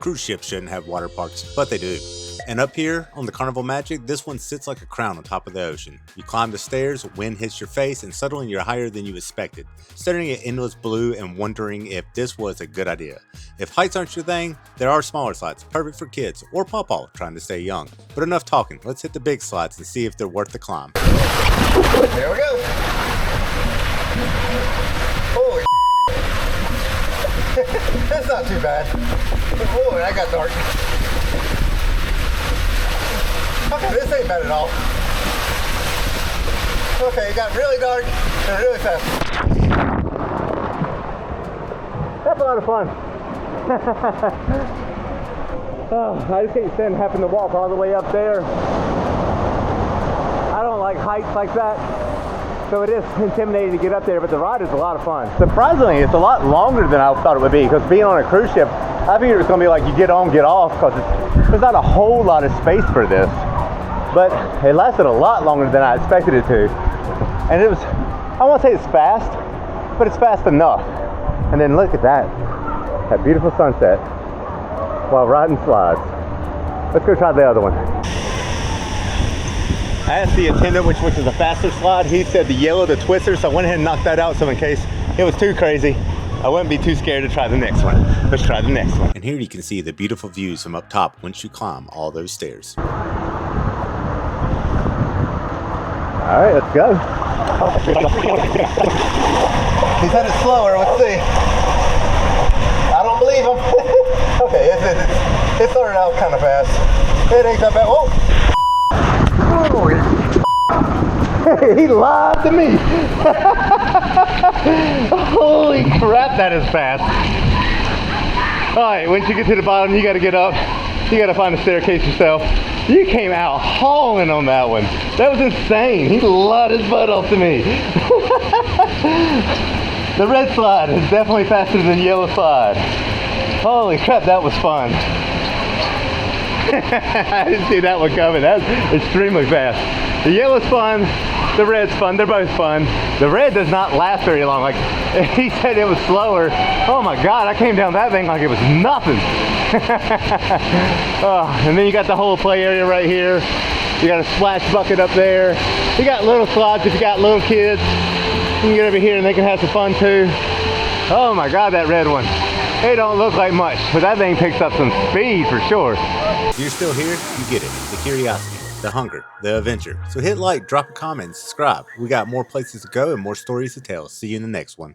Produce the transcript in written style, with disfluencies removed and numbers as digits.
Cruise ships shouldn't have water parks, but they do. And up here on the Carnival Magic, this one sits like a crown on top of the ocean. You climb the stairs, wind hits your face, and suddenly you're higher than you expected, staring at endless blue and wondering if this was a good idea. If heights aren't your thing, there are smaller slides, perfect for kids or pawpaw trying to stay young. But enough talking, let's hit the big slides and see if they're worth the climb. There we go. Holy that's not too bad. Oh, that got dark. Okay, this ain't bad at all. Okay, it got really dark and really fast. That's a lot of fun. Oh, I just can't stand having to walk all the way up there. I don't like heights like that, so it is intimidating to get up there, but the ride is a lot of fun. Surprisingly, it's a lot longer than I thought it would be, because being on a cruise ship, I figured it was going to be like you get on, get off, because there's not a whole lot of space for this. But it lasted a lot longer than I expected it to. And it was, I won't say it's fast, but it's fast enough. And then look at that beautiful sunset while riding slides. Let's go try the other one. I asked the attendant which is the faster slide. He said the yellow, the twister, so I went ahead and knocked that out, so in case it was too crazy, I wouldn't be too scared to try the next one. Let's try the next one. And here you can see the beautiful views from up top once you climb all those stairs. All right, let's go. He said it's slower, let's see. I don't believe him. Okay, it started out kind of fast. It ain't that bad. Whoa. He lied to me. Holy crap, that is fast. All right, once you get to the bottom, you got to get up. You got to find a staircase yourself. You came out hauling on that one. That was insane. He lied his butt off to me. The red slide is definitely faster than the yellow slide. Holy crap, that was fun. I didn't see that one coming. That's extremely fast. The yellow's fun, the red's fun, they're both fun. The red does not last very long. Like, he said it was slower. Oh my God, I came down that thing like it was nothing. Oh, and then you got the whole play area right here. You got a splash bucket up there. You got little slides if you got little kids. You can get over here and they can have some fun too. Oh my God, that red one. It don't look like much, but that thing picks up some speed for sure. If you're still here, you get it. The curiosity, the hunger, the adventure. So hit like, drop a comment, and subscribe. We got more places to go and more stories to tell. See you in the next one.